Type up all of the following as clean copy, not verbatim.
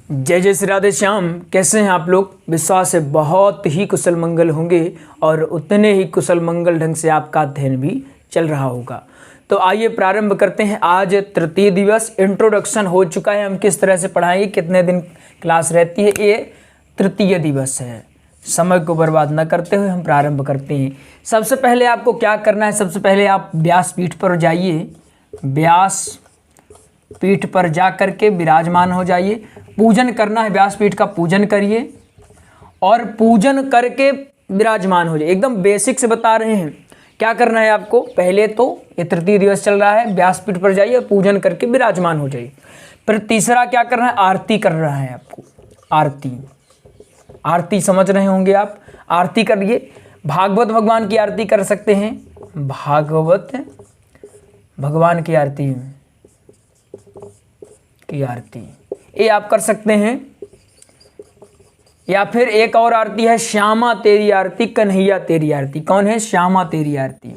जय जय श्री राधे श्याम। कैसे हैं आप लोग? विश्वास है बहुत ही कुशल मंगल होंगे और उतने ही कुशल मंगल ढंग से आपका अध्ययन भी चल रहा होगा। तो आइए प्रारंभ करते हैं। आज तृतीय दिवस इंट्रोडक्शन हो चुका है। हम किस तरह से पढ़ाएंगे, कितने दिन क्लास रहती है, ये तृतीय दिवस है। समय को बर्बाद न करते हुए हम प्रारंभ करते हैं। सबसे पहले आपको क्या करना है, सबसे पहले आप व्यासपीठ पर जाइए। व्यास पीठ पर जा करके विराजमान हो जाइए। पूजन करना है, व्यासपीठ का पूजन करिए और पूजन करके विराजमान हो जाइए। एकदम बेसिक से बता रहे हैं क्या करना है आपको। पहले तो ये तृतीय दिवस चल रहा है, व्यासपीठ पर जाइए और पूजन करके विराजमान हो जाइए। फिर तीसरा क्या करना है, आरती कर रहा है आपको। आरती समझ रहे होंगे आप। आरती करिए। भागवत भगवान की आरती कर सकते हैं। भागवत भगवान की आरती ये आप कर सकते हैं। या फिर एक और आरती है, श्यामा तेरी आरती, कन्हैया तेरी आरती। कौन है? श्यामा तेरी आरती।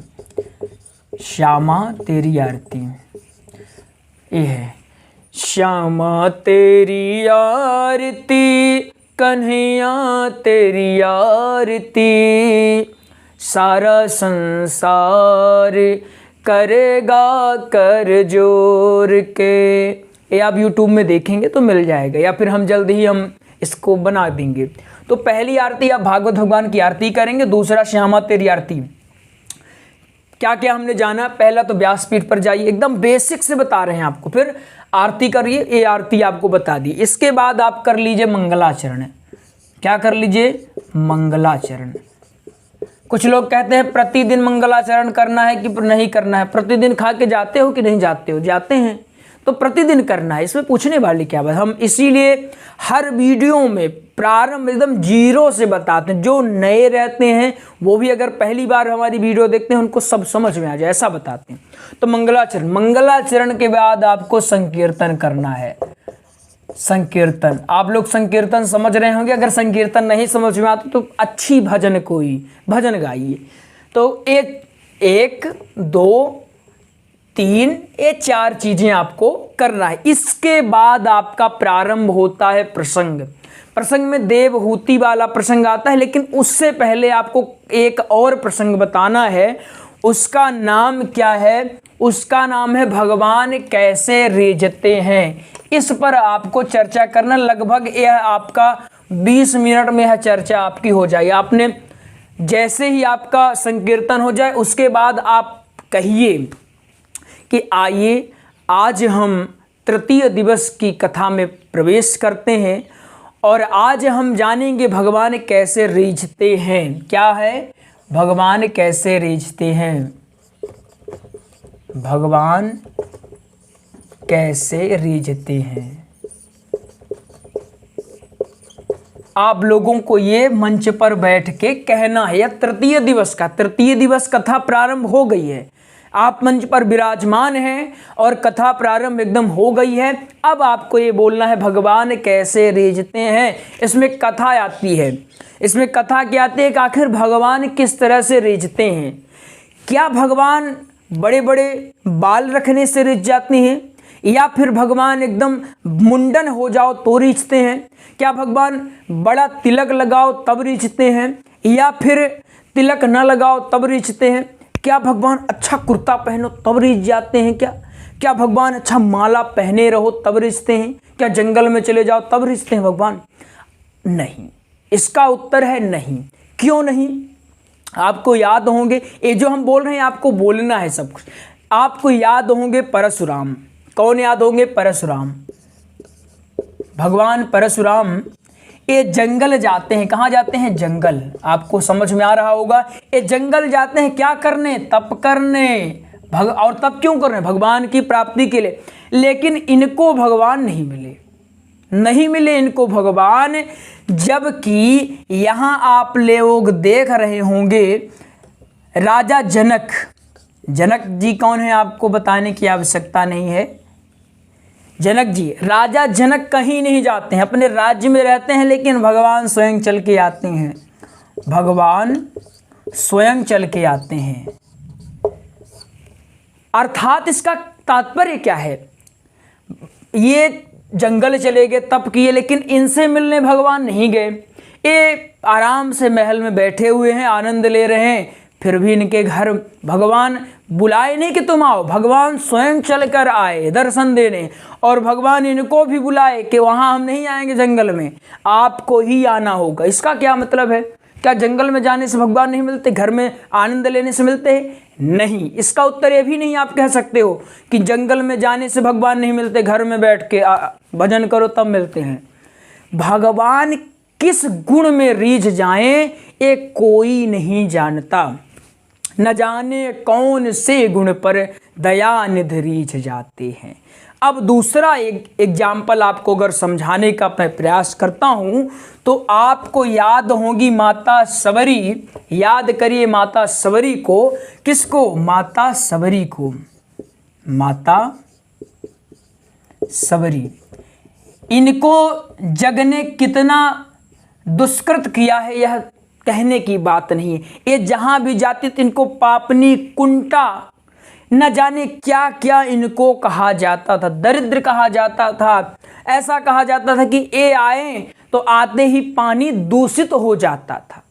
श्यामा तेरी आरती ये है। श्यामा तेरी आरती, कन्हैया तेरी आरती, सारा संसार करेगा कर जोर के। ये आप YouTube में देखेंगे तो मिल जाएगा, या फिर हम जल्द ही हम इसको बना देंगे। तो पहली आरती आप भागवत भगवान की आरती करेंगे। दूसरा श्यामा तेरी आरती। क्या क्या हमने जाना, पहला तो व्यासपीठ पर जाइए, एकदम बेसिक से बता रहे हैं आपको। फिर आरती करिए, ये आरती आपको बता दी। इसके बाद आप कर लीजिए मंगलाचरण। क्या कर लीजिए? मंगलाचरण। कुछ लोग कहते हैं प्रतिदिन मंगलाचरण करना है कि नहीं करना है। प्रतिदिन खा के जाते हो कि नहीं जाते हो? जाते हैं तो प्रतिदिन करना है, इसमें पूछने वाली क्या बात। हम इसीलिए हर वीडियो में प्रारंभ एकदम जीरो से बताते हैं। जो नए रहते हैं वो भी अगर पहली बार हमारी वीडियो देखते हैं उनको सब समझ में आ जाए, ऐसा बताते हैं। तो मंगलाचरण के बाद आपको संकीर्तन करना है। संकीर्तन, आप लोग संकीर्तन समझ रहे होंगे। अगर संकीर्तन नहीं समझ में आता तो अच्छी भजन गाइए। तो एक दो तीन, ये चार चीजें आपको करना है। इसके बाद आपका प्रारंभ होता है प्रसंग में देवहूति वाला प्रसंग आता है। लेकिन उससे पहले आपको एक और प्रसंग बताना है। उसका नाम क्या है? उसका नाम है भगवान कैसे रीझते हैं। इस पर आपको चर्चा करना। लगभग यह आपका 20 मिनट में यह चर्चा आपकी हो जाएगी। आपने जैसे ही आपका संकीर्तन हो जाए उसके बाद आप कहिए कि आइए आज हम तृतीय दिवस की कथा में प्रवेश करते हैं और आज हम जानेंगे भगवान कैसे रीझते हैं। क्या है? भगवान कैसे रीझते हैं। भगवान कैसे रीझते हैं। आप लोगों को ये मंच पर बैठ के कहना है। यह तृतीय दिवस कथा प्रारंभ हो गई है। आप मंच पर विराजमान हैं और कथा प्रारंभ एकदम हो गई है। अब आपको ये बोलना है भगवान कैसे रीझते हैं। इसमें कथा आती है। इसमें कथा क्या आती है कि आखिर भगवान किस तरह से रीझते हैं। क्या भगवान बड़े बड़े बाल रखने से रीझ जाते हैं, या फिर भगवान एकदम मुंडन हो जाओ तो रीझते हैं? क्या भगवान बड़ा तिलक लगाओ तब रीझते हैं, या फिर तिलक न लगाओ तब रीझते हैं? क्या भगवान अच्छा कुर्ता पहनो तब रीझ जाते हैं? क्या भगवान अच्छा माला पहने रहो तब रीझते हैं? क्या जंगल में चले जाओ तब रीझते हैं भगवान? नहीं। इसका उत्तर है नहीं। क्यों नहीं? आपको याद होंगे, ये जो हम बोल रहे हैं आपको बोलना है सब कुछ। आपको याद होंगे परशुराम। कौन याद होंगे? परशुराम। भगवान परशुराम ये जंगल जाते हैं। कहाँ जाते हैं? जंगल। आपको समझ में आ रहा होगा। ये जंगल जाते हैं क्या करने? तप करने। और तप क्यों कर रहे हैं? भगवान की प्राप्ति के लिए। लेकिन इनको भगवान नहीं मिले इनको भगवान। जबकि यहाँ आप लोग देख रहे होंगे राजा जनक जी कौन है आपको बताने की आवश्यकता नहीं है। जनक जी, राजा जनक कहीं नहीं जाते हैं, अपने राज्य में रहते हैं, लेकिन भगवान स्वयं चल के आते हैं। भगवान स्वयं चल के आते हैं। अर्थात इसका तात्पर्य क्या है? ये जंगल चले गए, तप किए, लेकिन इनसे मिलने भगवान नहीं गए। ये आराम से महल में बैठे हुए हैं, आनंद ले रहे हैं। फिर भी इनके घर भगवान बुलाए नहीं कि तुम आओ, भगवान स्वयं चल कर आए दर्शन देने। और भगवान इनको भी बुलाए कि वहाँ हम नहीं आएंगे जंगल में, आपको ही आना होगा। इसका क्या मतलब है? क्या जंगल में जाने से भगवान नहीं मिलते, घर में आनंद लेने से मिलते हैं? नहीं। इसका उत्तर ये भी नहीं आप कह सकते हो कि जंगल में जाने से भगवान नहीं मिलते, घर में बैठ के भजन करो तब मिलते हैं। भगवान किस गुण में रीझ जाएं ये कोई नहीं जानता, न जाने कौन से गुण पर दया निधि रीझ जाते हैं। अब दूसरा एक एग्जाम्पल आपको अगर समझाने का मैं प्रयास करता हूँ तो आपको याद होगी माता सबरी। याद करिए माता सबरी को। किसको? माता सबरी को। माता सबरी, इनको जग ने कितना दुष्कृत किया है यह कहने की बात नहीं है। ये जहां भी जाती थी इनको पापनी, कुंटा, न जाने क्या क्या इनको कहा जाता था, दरिद्र कहा जाता था। ऐसा कहा जाता था कि ये आए तो आते ही पानी दूषित हो जाता था,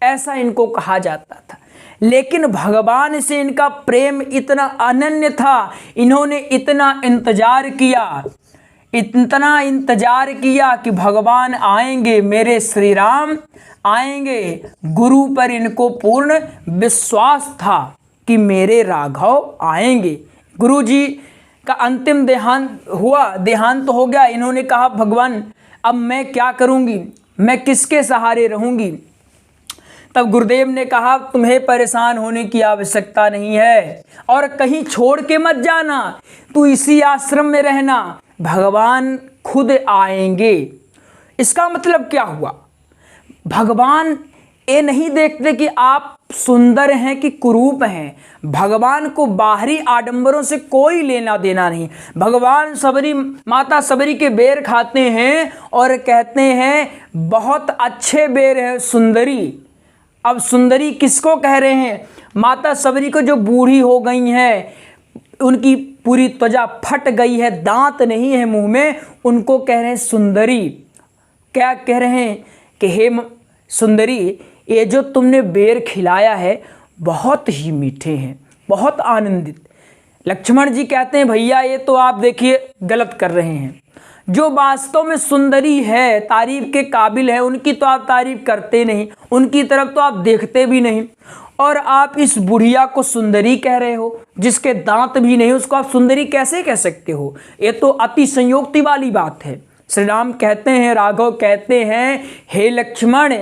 ऐसा इनको कहा जाता था। लेकिन भगवान से इनका प्रेम इतना अनन्य था, इन्होंने इतना इंतजार किया, इतना इंतजार किया कि भगवान आएंगे, मेरे श्री राम आएंगे। गुरु पर इनको पूर्ण विश्वास था कि मेरे राघव आएंगे। गुरु जी का अंतिम देहांत हुआ, देहांत हो गया। इन्होंने कहा भगवान अब मैं क्या करूंगी, मैं किसके सहारे रहूंगी? तब गुरुदेव ने कहा तुम्हें परेशान होने की आवश्यकता नहीं है और कहीं छोड़ के मत जाना, तू इसी आश्रम में रहना, भगवान खुद आएंगे। इसका मतलब क्या हुआ? भगवान ये नहीं देखते कि आप सुंदर हैं कि कुरूप हैं। भगवान को बाहरी आडंबरों से कोई लेना देना नहीं। भगवान सबरी, माता सबरी के बेर खाते हैं और कहते हैं बहुत अच्छे बेर हैं सुंदरी। अब सुंदरी किसको कह रहे हैं? माता सबरी को जो बूढ़ी हो गई हैं, उनकी पूरी त्वचा फट गई है, दांत नहीं है मुंह में, उनको कह रहे हैं सुंदरी। क्या कह रहे हैं कि हे सुंदरी, ये जो तुमने बेर खिलाया है बहुत ही मीठे हैं, बहुत आनंदित। लक्ष्मण जी कहते हैं भैया ये तो आप देखिए गलत कर रहे हैं। जो वास्तव में सुंदरी है, तारीफ के काबिल है, उनकी तो आप तारीफ करते नहीं, उनकी तरफ तो आप देखते भी नहीं। और आप इस बुढ़िया को सुंदरी कह रहे हो, जिसके दांत भी नहीं, उसको आप सुंदरी कैसे कह सकते हो? ये तो अति संयोक्ति वाली बात है। श्री राम कहते हैं, राघव कहते हैं, हे लक्ष्मण,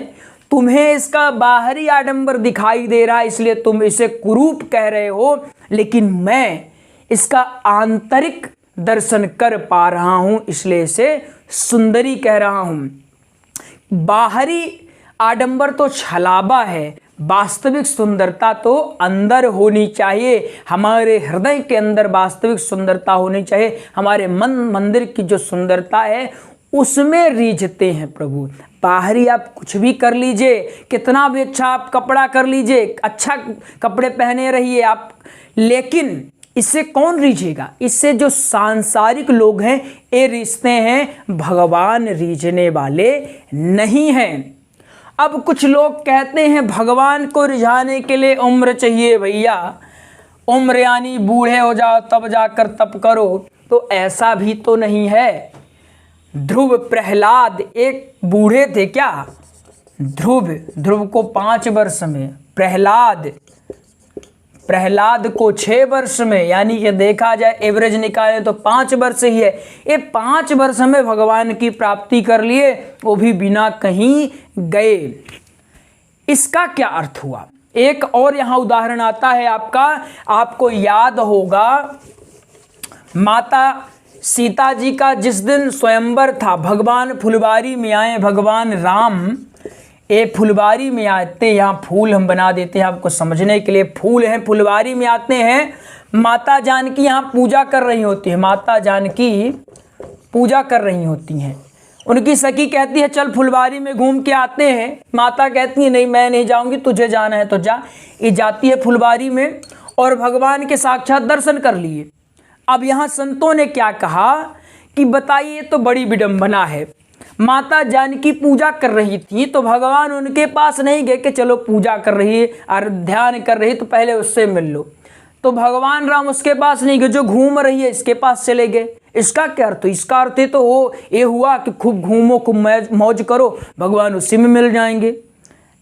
तुम्हें इसका बाहरी आडंबर दिखाई दे रहा है इसलिए तुम इसे कुरूप कह रहे हो, लेकिन मैं इसका आंतरिक दर्शन कर पा रहा हूं इसलिए इसे सुंदरी कह रहा हूं। बाहरी आडंबर तो छलावा है, वास्तविक सुंदरता तो अंदर होनी चाहिए। हमारे हृदय के अंदर वास्तविक सुंदरता होनी चाहिए। हमारे मन मंदिर की जो सुंदरता है उसमें रीझते हैं प्रभु। बाहरी आप कुछ भी कर लीजिए, कितना भी अच्छा आप कपड़ा कर लीजिए, अच्छा कपड़े पहने रहिए आप, लेकिन इससे कौन रीझेगा? इससे जो सांसारिक लोग हैं ये रीझते हैं, भगवान रीझने वाले नहीं हैं। अब कुछ लोग कहते हैं भगवान को रिझाने के लिए उम्र चाहिए भैया, उम्र यानी बूढ़े हो जाओ तब जाकर तप करो, तो ऐसा भी तो नहीं है। ध्रुव प्रहलाद एक बूढ़े थे क्या? ध्रुव को 5 वर्ष में, प्रहलाद को 6 वर्ष में, यानी कि देखा जाए एवरेज निकाले तो 5 वर्ष ही है। ये 5 वर्ष में भगवान की प्राप्ति कर लिए, वो भी बिना कहीं गए। इसका क्या अर्थ हुआ? एक और यहाँ उदाहरण आता है आपको याद होगा माता सीता जी का जिस दिन स्वयंवर था, भगवान फुलवारी में आए, भगवान राम ये फुलवारी में आते, यहाँ फूल हम बना देते हैं आपको समझने के लिए, फूल हैं, फुलवारी में आते हैं। माता जानकी यहाँ पूजा कर रही होती है, माता जानकी पूजा कर रही होती हैं। उनकी सखी कहती है चल फुलवारी में घूम के आते हैं। माता कहती है नहीं मैं नहीं जाऊंगी, तुझे जाना है तो जा। ये जाती है फुलवारी में और भगवान के साक्षात दर्शन कर लिए। अब यहाँ संतों ने क्या कहा कि बताइए, तो बड़ी विडंबना है। माता जानकी पूजा कर रही थी तो भगवान उनके पास नहीं गए कि चलो पूजा कर रही है और ध्यान कर रही है तो पहले उससे मिल लो। तो भगवान राम उसके पास नहीं गए, जो घूम रही है इसके पास चले गए। इसका क्या अर्थ? इसका अर्थ है तो वो ये हुआ कि खूब घूमो, खूब मौज करो, भगवान उसी में मिल जाएंगे।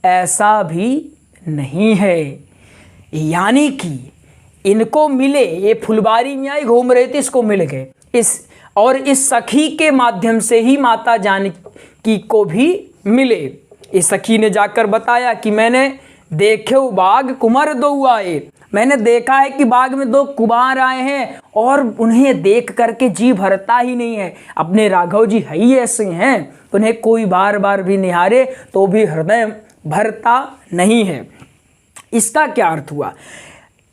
ऐसा भी नहीं है। यानी कि इनको मिले, ये फुलबारी में आई, घूम रहे थे, इसको मिल गए। इस सखी के माध्यम से ही माता जानकी को भी मिले। इस सखी ने जाकर बताया कि मैंने देखे बाग कुमार दो आए, मैंने देखा है कि बाग में 2 कुमार आए हैं और उन्हें देख करके जी भरता ही नहीं है। अपने राघव जी है ही ऐसे हैं, उन्हें कोई बार बार भी निहारे तो भी हृदय भरता नहीं है। इसका क्या अर्थ हुआ?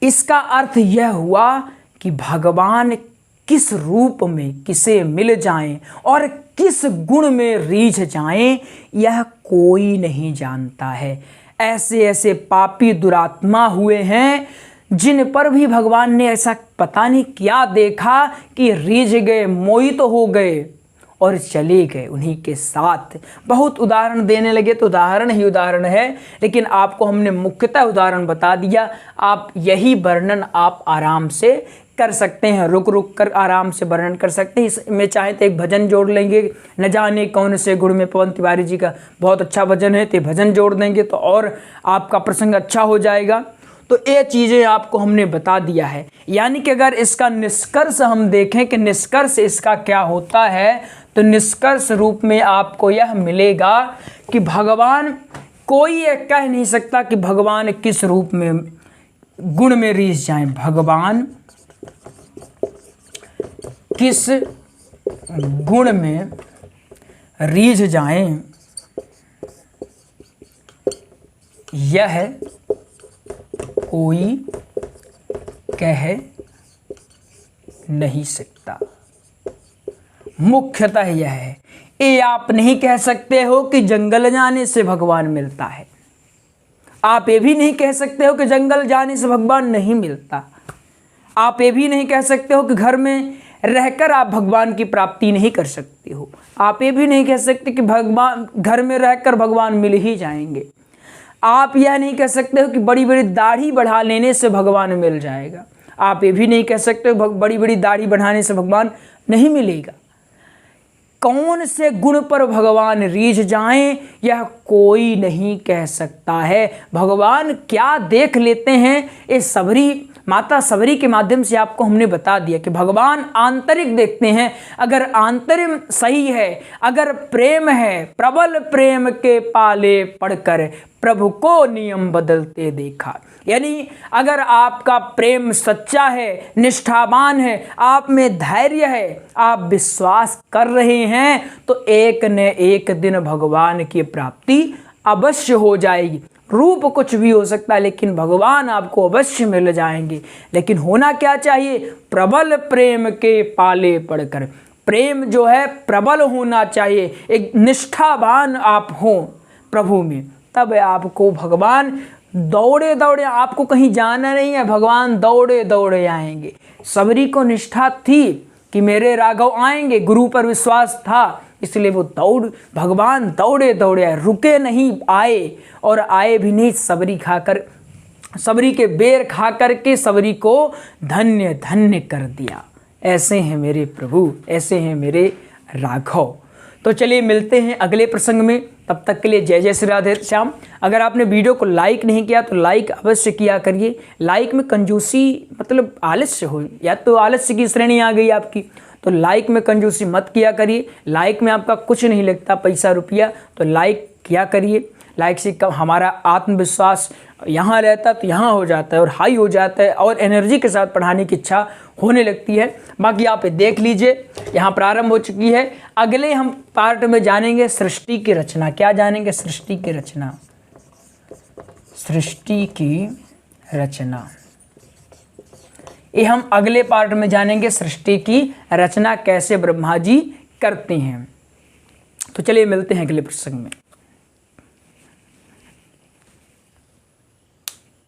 इसका अर्थ यह हुआ कि भगवान किस रूप में किसे मिल जाएं और किस गुण में रीझ जाएं, यह कोई नहीं जानता है। ऐसे ऐसे पापी दुरात्मा हुए हैं जिन पर भी भगवान ने ऐसा पता नहीं क्या देखा कि रीझ गए, मोहित तो हो गए और चले गए उन्हीं के साथ। बहुत उदाहरण देने लगे तो उदाहरण ही उदाहरण है, लेकिन आपको हमने मुख्यतः उदाहरण बता दिया। आप यही वर्णन आप आराम से कर सकते हैं, रुक रुक कर आराम से वर्णन कर सकते हैं। इसमें चाहे तो एक भजन जोड़ लेंगे, न जाने कौन से गुण में, पवन तिवारी जी का बहुत अच्छा भजन है, तो भजन जोड़ देंगे तो और आपका प्रसंग अच्छा हो जाएगा। तो ये चीज़ें आपको हमने बता दिया है। यानी कि अगर इसका निष्कर्ष हम देखें कि निष्कर्ष इसका क्या होता है, तो निष्कर्ष रूप में आपको यह मिलेगा कि भगवान, कोई ये कह नहीं सकता कि भगवान किस रूप में गुण में रीझ जाएं। भगवान किस गुण में रीझ जाएं, यह कोई कह नहीं सकता। मुख्यतः यह है, ये आप नहीं कह सकते हो कि जंगल जाने से भगवान मिलता है। आप ये भी नहीं कह सकते हो कि जंगल जाने से भगवान नहीं मिलता। आप ये भी नहीं कह सकते हो कि घर में रहकर आप भगवान की प्राप्ति नहीं कर सकते हो। आप ये भी नहीं कह सकते कि भगवान घर में रहकर भगवान मिल ही जाएंगे। आप यह नहीं कह सकते हो कि बड़ी बड़ी दाढ़ी बढ़ा लेने से भगवान मिल जाएगा। आप ये भी नहीं कह सकते हो बड़ी बड़ी दाढ़ी बढ़ाने से भगवान नहीं मिलेगा। कौन से गुण पर भगवान रीझ जाएं, यह कोई नहीं कह सकता है। भगवान क्या देख लेते हैं, ये सबरी माता सबरी के माध्यम से आपको हमने बता दिया कि भगवान आंतरिक देखते हैं। अगर आंतरिक सही है, अगर प्रेम है, प्रबल प्रेम के पाले पढ़कर प्रभु को नियम बदलते देखा। यानी अगर आपका प्रेम सच्चा है, निष्ठावान है, आप में धैर्य है, आप विश्वास कर रहे हैं, तो एक न एक दिन भगवान की प्राप्ति अवश्य हो जाएगी। रूप कुछ भी हो सकता है, लेकिन भगवान आपको अवश्य मिल जाएंगे। लेकिन होना क्या चाहिए? प्रबल प्रेम के पाले पढ़कर। प्रेम जो है प्रबल होना चाहिए, एक निष्ठावान आप हो प्रभु में, तब आपको भगवान दौड़े दौड़े, आपको कहीं जाना नहीं है, भगवान दौड़े दौड़े आएंगे। सबरी को निष्ठा थी कि मेरे राघव आएंगे, गुरु पर विश्वास था, इसलिए वो भगवान दौड़े दौड़े आए, रुके नहीं, आए और आए भी नहीं। सबरी के बेर खा करके सबरी को धन्य धन्य कर दिया। ऐसे हैं मेरे प्रभु, ऐसे हैं मेरे राघव। तो चलिए मिलते हैं अगले प्रसंग में, तब तक के लिए जय जय श्री राधे श्याम। अगर आपने वीडियो को लाइक नहीं किया तो लाइक अवश्य किया करिए। लाइक में कंजूसी मतलब आलस्य हो, या तो आलस्य की श्रेणी आ गई आपकी, तो लाइक में कंजूसी मत किया करिए। लाइक में आपका कुछ नहीं लगता, पैसा रुपया, तो लाइक किया करिए। लाइक से कम हमारा आत्मविश्वास यहाँ रहता तो यहाँ हो जाता है और हाई हो जाता है और एनर्जी के साथ पढ़ाने की इच्छा होने लगती है। बाकी आप देख लीजिए, यहाँ प्रारंभ हो चुकी है। अगले हम पार्ट में जानेंगे सृष्टि की रचना। क्या जानेंगे? सृष्टि की रचना। सृष्टि की रचना, ये हम अगले पार्ट में जानेंगे। सृष्टि की रचना कैसे ब्रह्मा जी करते हैं। तो चलिए मिलते हैं अगले प्रसंग में।